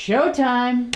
Showtime.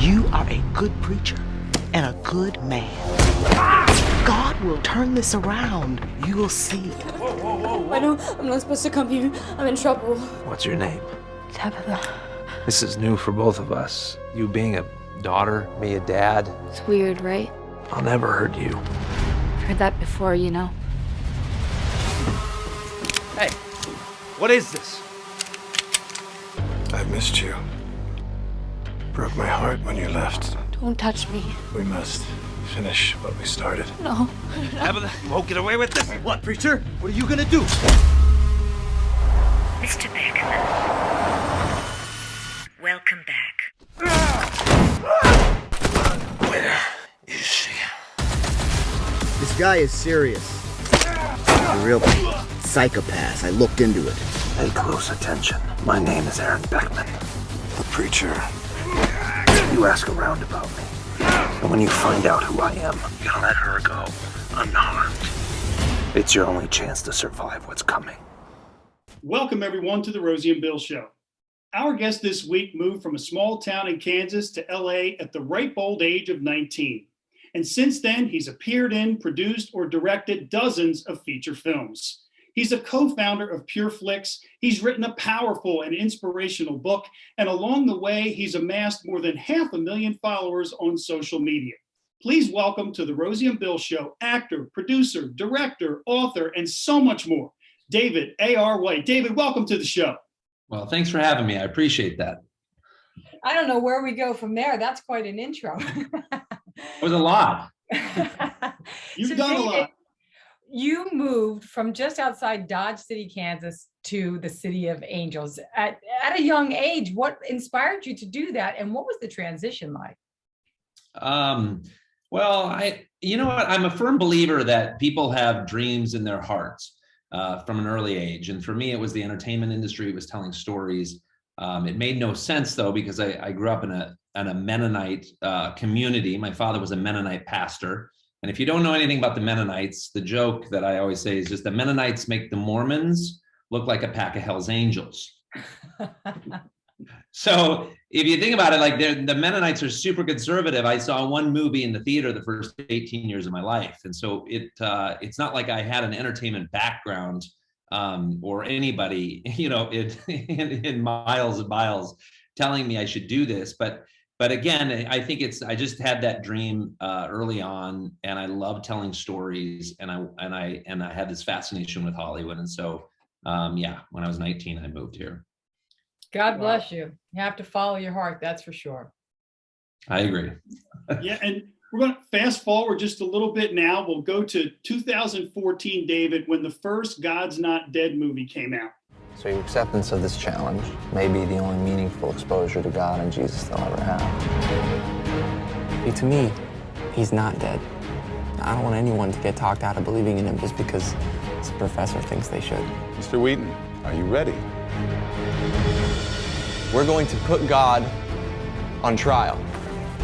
You are a good preacher and a good man. God will turn this around. You will see. I know I'm not supposed to come here. I'm in trouble. What's your name? Tabitha. This is new for both of us. You being a daughter, me a dad. It's weird, right? I'll never hurt you. I've heard that before, you know. Hey, what is this? I missed you. Broke my heart when you left. Don't touch me. We must finish what we started. No. Tabitha, you won't get away with this. What, preacher? What are you gonna do? Mr. Beckman, welcome back. Where is she? This guy is serious. He's a real psychopath. I looked into it. Pay close attention. My name is Aaron Beckman, the preacher. You ask around about me, and when you find out who I am, you're gonna let her go unharmed. It's your only chance to survive what's coming. Welcome, everyone, to the Rosie and Bill Show. Our guest this week moved from a small town in Kansas to LA at the ripe old age of 19. And since then, he's appeared in, produced, or directed dozens of feature films. He's a co-founder of PureFlix. He's written a powerful and inspirational book. And along the way, he's amassed more than 500,000 followers on social media. Please welcome to the Rosie and Bill Show actor, producer, director, author, and so much more, David A.R. White. David, welcome to the show. Well, thanks for having me. I appreciate that. I don't know where we go from there. That's quite an intro. It was a lot. You've done a lot. You moved from just outside Dodge City, Kansas to the City of Angels at a young age. What inspired you to do that? And what was the transition like? Well, you know what? I'm a firm believer that people have dreams in their hearts from an early age. And for me, it was the entertainment industry. It was telling stories. It made no sense, though, because I grew up in a Mennonite community. My father was a Mennonite pastor. And if you don't know anything about the Mennonites, the joke that I always say is just the Mennonites make the Mormons look like a pack of Hell's Angels. So if you think about it, like the Mennonites are super conservative. I saw one movie in the theater the first 18 years of my life. And so it's not like I had an entertainment background or anybody, you know, in miles and miles telling me I should do this. But again, I think I just had that dream early on, and I love telling stories, and I had this fascination with Hollywood. And so, yeah, when I was 19, I moved here. God bless you. You have to follow your heart. That's for sure. I agree. Yeah, and we're going to fast forward just a little bit now. We'll go to 2014, David, when the first God's Not Dead movie came out. So your acceptance of this challenge may be the only meaningful exposure to God and Jesus they'll ever have. See, to me, he's not dead. I don't want anyone to get talked out of believing in him just because the professor thinks they should. Mr. Wheaton, are you ready? We're going to put God on trial.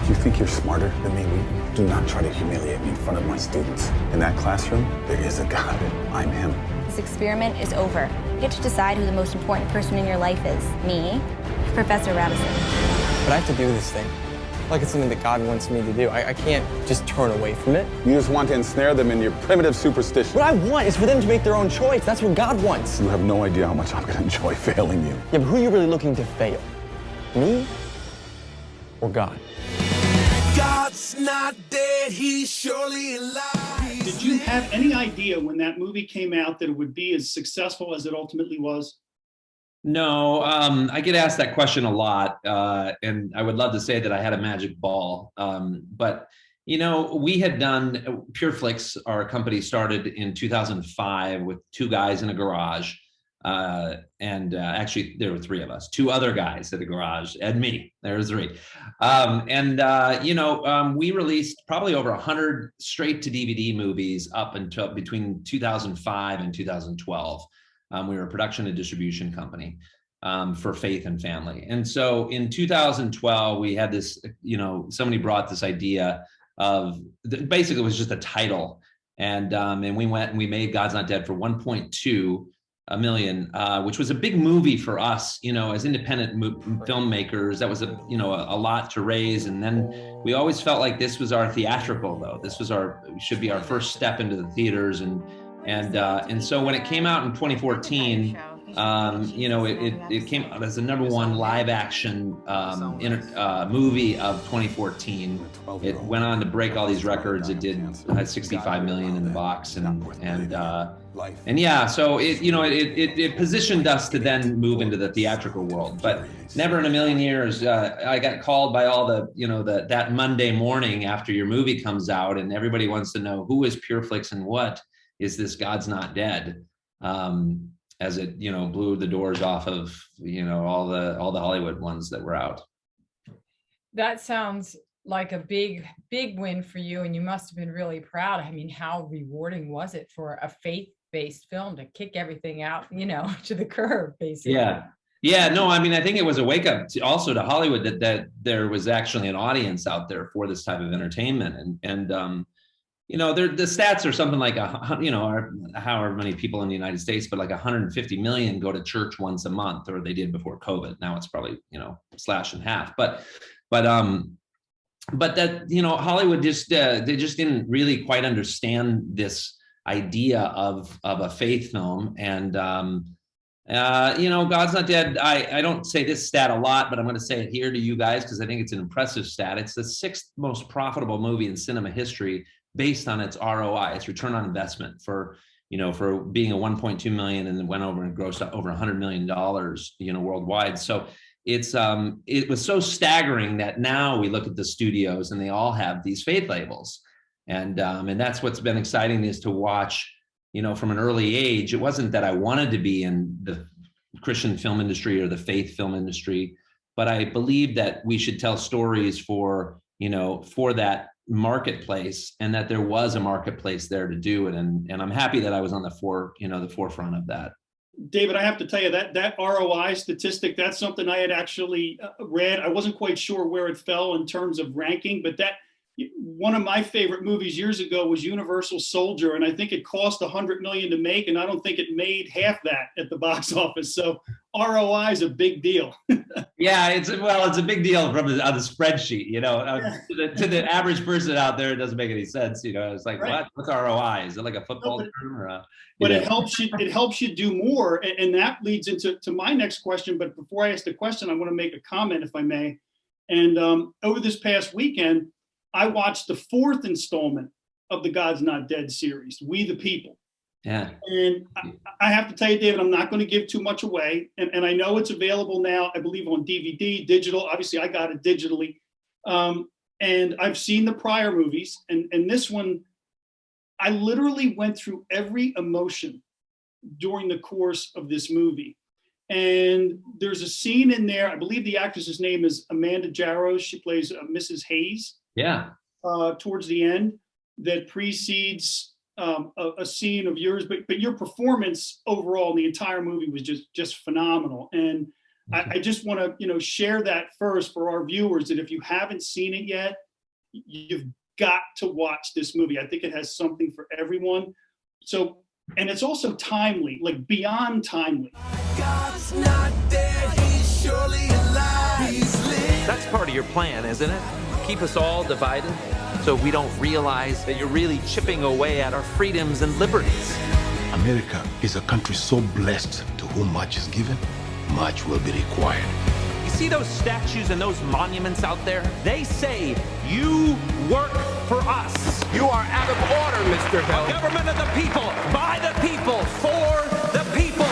Do you think you're smarter than me, Wheaton? Do not try to humiliate me in front of my students. In that classroom, there is a God. I'm him. This experiment is over. You get to decide who the most important person in your life is. Me, Professor Radisson. But I have to do this thing. Like it's something that God wants me to do. I can't just turn away from it. You just want to ensnare them in your primitive superstition. What I want is for them to make their own choice. That's what God wants. You have no idea how much I'm going to enjoy failing you. Yeah, but who are you really looking to fail? Me or God? God's not dead, he's surely alive. Did you have any idea when that movie came out that it would be as successful as it ultimately was? No, I get asked that question a lot, and I would love to say that I had a magic ball. But, you know, we had done PureFlix, our company started in 2005 with two guys in a garage. Actually, there were three of us, two other guys at the garage and me. There was three. We released probably over 100 straight to DVD movies up until between 2005 and 2012. We were a production and distribution company for Faith and Family. And so in 2012, we had this, somebody brought this idea of, basically it was just a title. And we went and we made God's Not Dead for 1.2 million, which was a big movie for us, as independent filmmakers. That was a lot to raise. And then we always felt like this was our theatrical, though. This was should be our first step into the theaters. And so when it came out in 2014, it came out as the #1 live action movie of 2014. It went on to break all these records. It did 65 million in the box, so it positioned us to then move into the theatrical world. But never in a million years, I got called by all that Monday morning after your movie comes out, and everybody wants to know who is PureFlix and what is this God's Not Dead. As it, blew the doors off of, all the Hollywood ones that were out. That sounds like a big win for you, and you must have been really proud. I mean, how rewarding was it for a faith-based film to kick everything out, to the curb, basically? Yeah. No, I mean, I think it was a wake up also to Hollywood that there was actually an audience out there for this type of entertainment, and the stats are something like, however many people in the United States, but like 150 million go to church once a month, or they did before COVID. Now it's probably, slashed in half. But that, Hollywood just, they just didn't really quite understand this idea of a faith film. And, God's Not Dead. I don't say this stat a lot, but I'm going to say it here to you guys because I think it's an impressive stat. It's the 6th most profitable movie in cinema history, based on its ROI, its return on investment, for being a 1.2 million and then went over and grossed over $100 million, worldwide. So it was so staggering that now we look at the studios and they all have these faith labels, and that's what's been exciting, is to watch, from an early age. It wasn't that I wanted to be in the Christian film industry or the faith film industry, but I believe that we should tell stories for that marketplace, and that there was a marketplace there to do it, and I'm happy that I was on the forefront of that. David, I have to tell you that ROI statistic, that's something I had actually read. I wasn't quite sure where it fell in terms of ranking, but one of my favorite movies years ago was Universal Soldier, and I think it cost $100 million to make, and I don't think it made half that at the box office. So ROI is a big deal. Yeah, it's a big deal on the spreadsheet. To the average person out there, it doesn't make any sense. It's like, right. What's ROI? Is it like a football term or But it helps you. It helps you do more, and that leads into my next question. But before I ask the question, I want to make a comment, if I may. And over this past weekend, I watched the 4th installment of the God's Not Dead series, We the People. Yeah. And I have to tell you, David, I'm not going to give too much away. And I know it's available now, I believe, on DVD, digital. Obviously, I got it digitally. And I've seen the prior movies. And this one, I literally went through every emotion during the course of this movie. And there's a scene in there, I believe the actress's name is Amanda Jarrows. She plays Mrs. Hayes. Yeah. Towards the end, that precedes a scene of yours, but your performance overall in the entire movie was just phenomenal. And I just want to share that first for our viewers, that if you haven't seen it yet, you've got to watch this movie. I think it has something for everyone. So, and it's also timely, like beyond timely. God's not dead, he's surely alive. That's part of your plan, isn't it? Keep us all divided so we don't realize that you're really chipping away at our freedoms and liberties. America is a country so blessed, to whom much is given, much will be required. You see those statues and those monuments out there? They say, you work for us. You are out of order, Mr. Hill. A government of the people, by the people, for the people.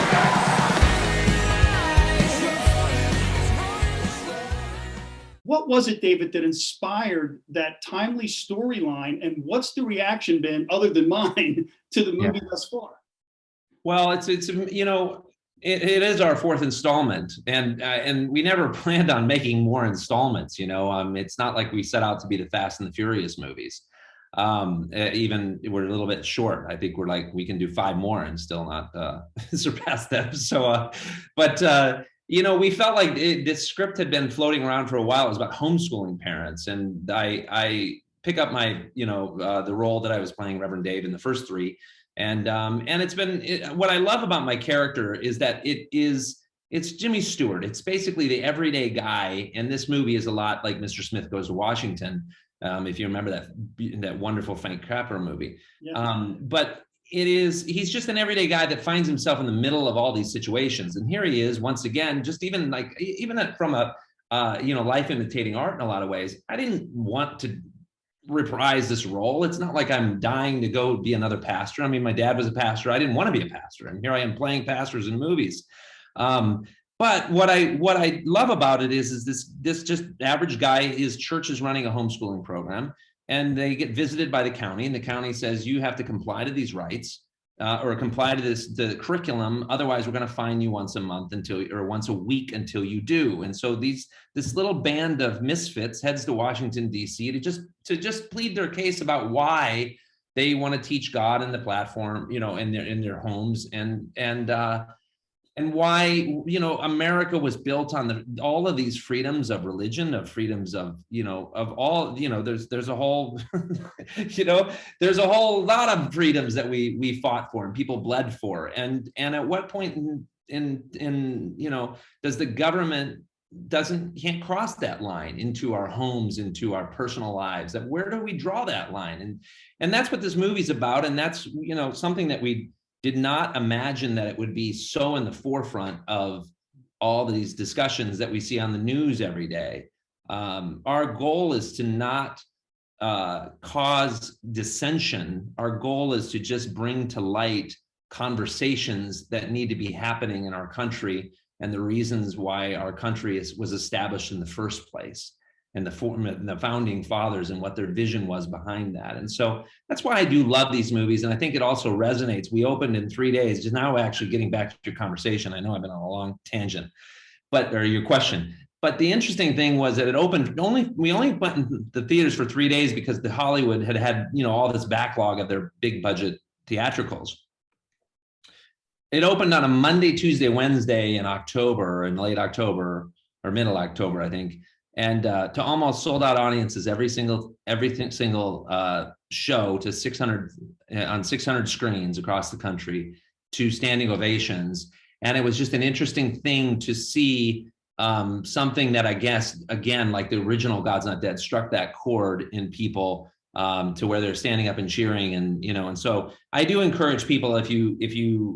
What was it, David, that inspired that timely storyline, and what's the reaction been, other than mine, to the movie thus far? Well, it's It is our fourth installment, and we never planned on making more installments. It's not like we set out to be the Fast and the Furious movies. Even we're a little bit short. I think we're like, we can do 5 more and still not surpass them. So, we felt like this script had been floating around for a while. It was about homeschooling parents, and I pick up my the role that I was playing, Reverend Dave, in the first 3. And it's been what I love about my character is that it's Jimmy Stewart. It's basically the everyday guy, and this movie is a lot like Mr. Smith Goes to Washington. If you remember that wonderful Frank Capra movie. Yeah. But he's just an everyday guy that finds himself in the middle of all these situations, and here he is once again, just even from a life imitating art in a lot of ways. I didn't want to reprise this role. It's not like I'm dying to go be another pastor. I mean, my dad was a pastor. I didn't want to be a pastor, and here I am playing pastors in movies. But what I love about it is this just average guy. His church is running a homeschooling program, and they get visited by the county, and the county says, you have to comply to these rights or comply to the curriculum. Otherwise, we're going to fine you once a month or once a week until you do. And so this little band of misfits heads to Washington, D.C. to just plead their case about why they want to teach God in the platform, in their homes, and why America was built on all of these freedoms of religion, of freedoms of of all there's a whole there's a whole lot of freedoms that we fought for and people bled for, and at what point in does the government can't cross that line into our homes, into our personal lives? That where do we draw that line? And that's what this movie's about, and that's something that we did not imagine that it would be so in the forefront of all these discussions that we see on the news every day. Our goal is to not cause dissension. Our goal is to just bring to light conversations that need to be happening in our country and the reasons why our country was established in the first place, and the founding fathers and what their vision was behind that. And so that's why I do love these movies. And I think it also resonates. We opened in 3 days, just now actually getting back to your conversation. I know I've been on a long tangent, or your question. But the interesting thing was that it opened we only went in the theaters for 3 days because the Hollywood had all this backlog of their big budget theatricals. It opened on a Monday, Tuesday, Wednesday in October, in late October or middle October, I think. And to almost sold out audiences every single show, to 600 screens across the country, to standing ovations. And it was just an interesting thing to see something that I guess, again, like the original God's Not Dead, struck that chord in people to where they're standing up and cheering, and so I do encourage people, if you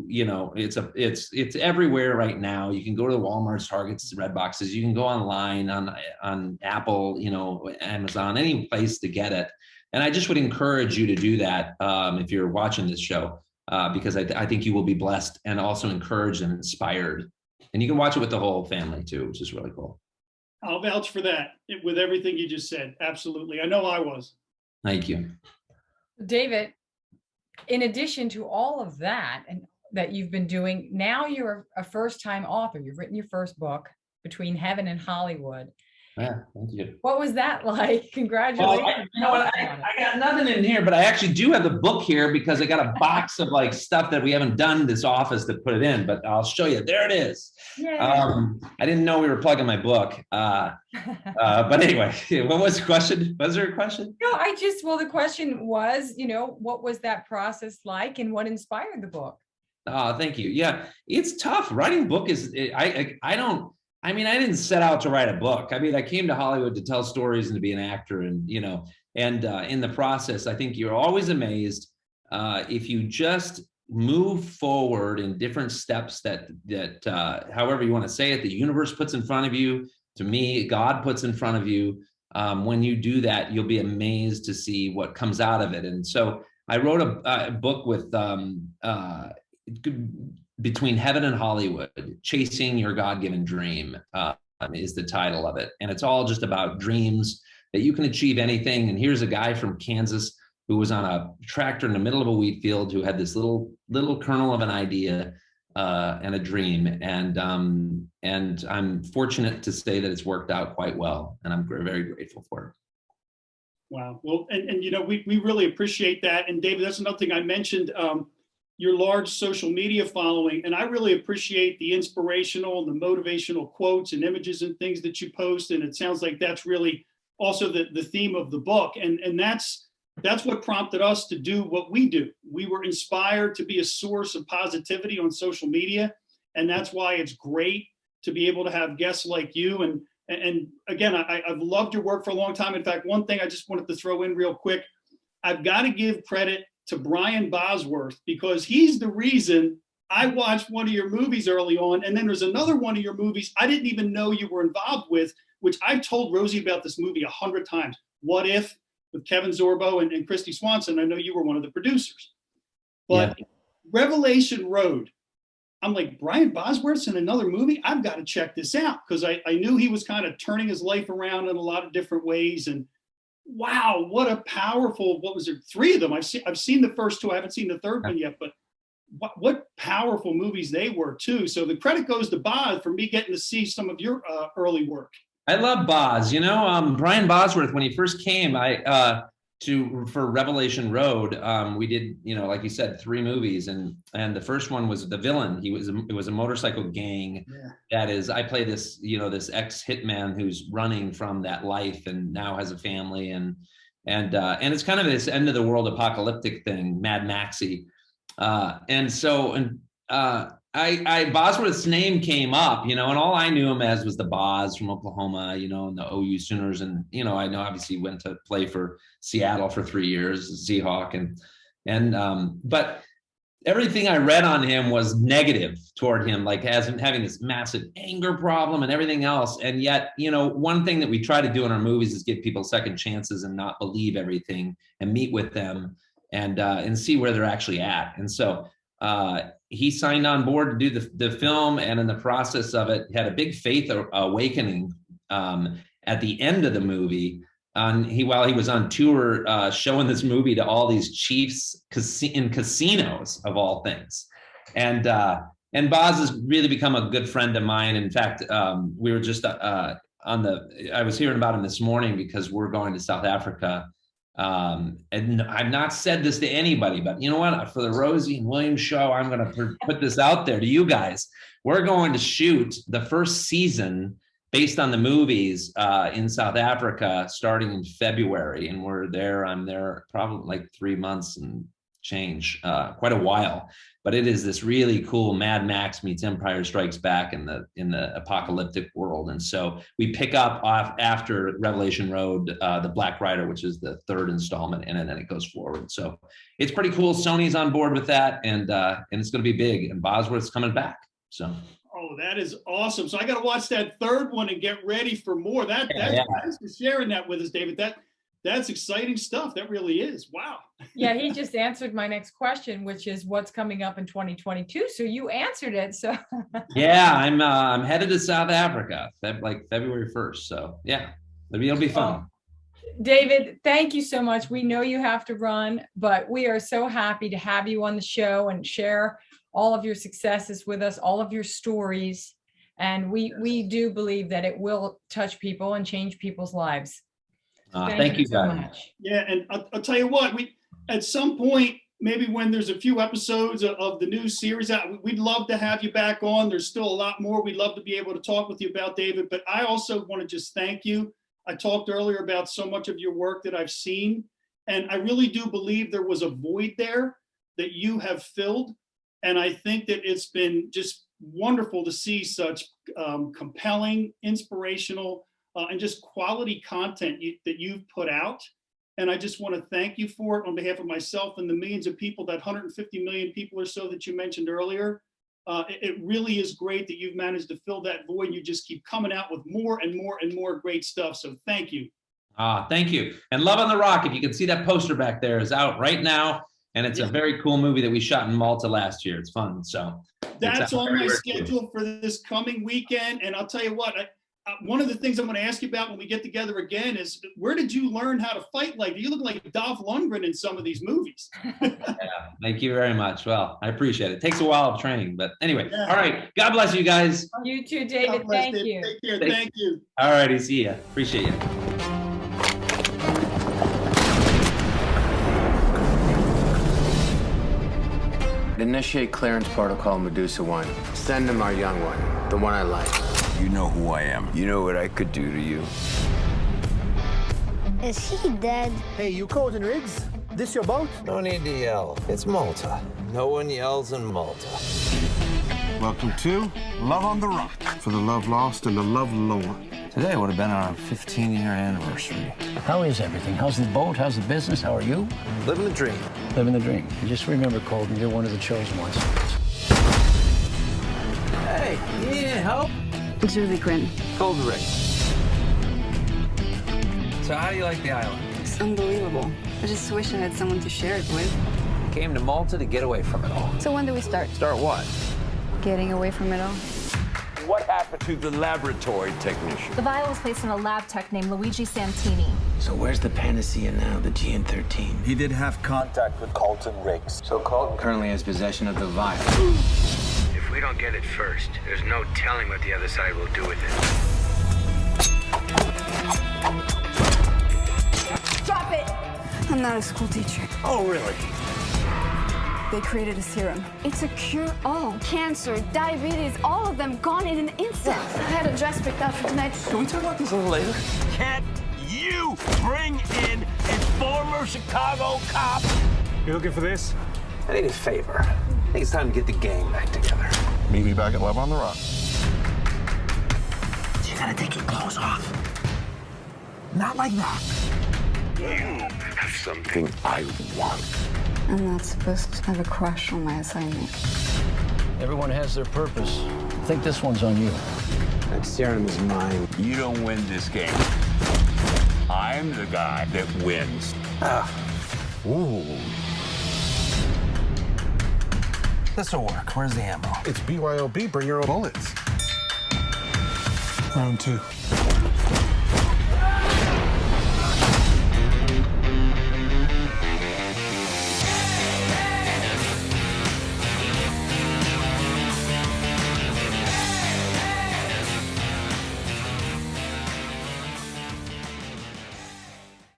it's everywhere right now. You can go to the Walmarts, Targets, Red Boxes. You can go online on Apple, Amazon, any place to get it. And I just would encourage you to do that if you're watching this show, because I think you will be blessed and also encouraged and inspired. And you can watch it with the whole family too, which is really cool. I'll vouch for that with everything you just said. Absolutely. I know I was. Thank you. David, in addition to all of that and that you've been doing, now you're a first-time author. You've written your first book, Between Heaven and Hollywood. Yeah, thank you. What was that like? Congratulations. Well, I got nothing in here, but I actually do have the book here because I got a box of stuff that we haven't done this office to put it in, but I'll show you. There it is. I didn't know we were plugging my book. But anyway, what was the question? Was there a question? No, the question was, what was that process like and what inspired the book? Thank you. Yeah, it's tough. Writing a book is, I didn't set out to write a book. I came to Hollywood to tell stories and to be an actor, and in the process, I think you're always amazed if you just move forward in different steps that however you want to say it, the universe puts in front of you. To me, God puts in front of you. When you do that, you'll be amazed to see what comes out of it. And so I wrote a book with Between Heaven and Hollywood, Chasing Your God-Given Dream is the title of it. And it's all just about dreams, that you can achieve anything. And here's a guy from Kansas who was on a tractor in the middle of a wheat field, who had this little kernel of an idea and a dream. And I'm fortunate to say that it's worked out quite well, and I'm very grateful for it. Wow. Well, and you know, we really appreciate that. And David, that's another thing I mentioned, your large social media following. And I really appreciate the inspirational and the motivational quotes and images and things that you post. And it sounds like that's really also the theme of the book. And that's what prompted us to do what we do. We were inspired to be a source of positivity on social media. And that's why it's great to be able to have guests like you. And again, I've loved your work for a long time. In fact, one thing I just wanted to throw in real quick, I've got to give credit to Brian Bosworth, because he's the reason I watched one of your movies early on. And then there's another one of your movies I didn't even know you were involved with, which I've told Rosie about this movie 100 times. What If, with Kevin Sorbo and Christy Swanson. I know you were one of the producers. But yeah. Revelation Road, I'm like, Brian Bosworth's in another movie? I've got to check this out, because I knew he was kind of turning his life around in a lot of different ways. And wow, what a powerful, what was there, 3 of them. I've seen the first 2. I haven't seen the third one yet, but what powerful movies they were too. So the credit goes to Boz for me getting to see some of your early work. I love Boz. You know, Brian Bosworth, when he first came, for Revelation Road, we did, you know, like you said, 3 movies, and the first one was The Villain. It was a motorcycle gang. Yeah. That is, I play this, you know, this ex-hitman who's running from that life and now has a family, and it's kind of this end of the world apocalyptic thing, Mad Maxy. Bosworth's name came up, you know, and all I knew him as was the Boz from Oklahoma, you know, and the OU Sooners. And, you know, I know obviously he went to play for Seattle for 3 years, Seahawk. But everything I read on him was negative toward him, like as having this massive anger problem and everything else. And yet, you know, one thing that we try to do in our movies is give people second chances and not believe everything, and meet with them and see where they're actually at. And so, he signed on board to do the film, and in the process of it, had a big faith awakening at the end of the movie. While he was on tour, showing this movie to all these chiefs in casinos of all things, and Boz has really become a good friend of mine. In fact, we were just I was hearing about him this morning because we're going to South Africa. And I've not said this to anybody, but you know what? For the Rosie and Williams show, I'm going to put this out there to you guys. We're going to shoot the first season based on the movies in South Africa starting in February. And I'm there probably like 3 months and change, quite a while. But it is this really cool Mad Max meets Empire Strikes Back in the apocalyptic world. And so we pick up after Revelation Road, the Black Rider, which is the 3rd installment, and then it goes forward. So it's pretty cool. Sony's on board with that, and it's going to be big. And Bosworth's coming back. So. Oh, that is awesome. So I got to watch that 3rd one and get ready for more. Thanks for sharing that with us, David. That's exciting stuff. That really is. Wow. Yeah, he just answered my next question, which is what's coming up in 2022. So you answered it. So yeah, I'm headed to South Africa, like February 1st. So yeah, it'll be fun. David, thank you so much. We know you have to run, but we are so happy to have you on the show and share all of your successes with us, all of your stories. And we do believe that it will touch people and change people's lives. Thank you so guys. much. Yeah, and I'll tell you what, we at some point, maybe when there's a few episodes of the new series out, we'd love to have you back on. There's still a lot more we'd love to be able to talk with you about, David. But I also want to just thank you. I talked earlier about so much of your work that I've seen, and I really do believe there was a void there that you have filled. And I think that it's been just wonderful to see such compelling, inspirational, and just quality content that you've put out. And I just want to thank you for it on behalf of myself and the millions of people, that 150 million people or so that you mentioned earlier. It really is great that you've managed to fill that void. You just keep coming out with more and more and more great stuff. So thank you. Thank you. And Love on the Rock, if you can see that poster back there, is out right now. And it's a very cool movie that we shot in Malta last year. It's fun. So that's on my schedule for this coming weekend. And I'll tell you what, one of the things I'm going to ask you about when we get together again is, where did you learn how to fight like? You look like Dolph Lundgren in some of these movies. Yeah, thank you very much. Well, I appreciate it. Takes a while of training, but anyway. All right. God bless you guys. You too, David. Thank you. Take care. Thank you. All righty. See ya. Appreciate you. Initiate clearance protocol Medusa 1. Send him our young one, the one I like. You know who I am. You know what I could do to you. Is he dead? Hey, you Colton Riggs? This your boat? No need to yell. It's Malta. No one yells in Malta. Welcome to Love on the Rock, for the love lost and the love lorn. Today would have been our 15-year anniversary. How is everything? How's the boat? How's the business? How are you? Living the dream. Living the dream. And just remember, Colton, you're one of the chosen ones. Hey, you need help? Julie Quinn. Cold Rick. So how do you like the island? It's unbelievable. I just wish I had someone to share it with. Came to Malta to get away from it all. So when do we start? Start what? Getting away from it all. What happened to the laboratory technician? The vial was placed on a lab tech named Luigi Santini. So where's the panacea now, the GN13? He did have contact with Colton Riggs. So Colton currently has possession of the vial. If we don't get it first, there's no telling what the other side will do with it. Drop it! I'm not a school teacher. Oh, really? They created a serum. It's a cure-all. Cancer, diabetes, all of them gone in an instant. I had a dress picked out for tonight. Can we talk about this a little later? Can't you bring in a former Chicago cop? You looking for this? I need a favor. I think it's time to get the gang back together. Meet me back at Love on the Rock. You gotta take your clothes off. Not like that. You have something I want. I'm not supposed to have a crush on my assignment. Everyone has their purpose. I think this one's on you. That serum is mine. You don't win this game. I'm the guy that wins. Ooh. This'll work. Where's the ammo? It's BYOB. Bring your own bullets. Round 2.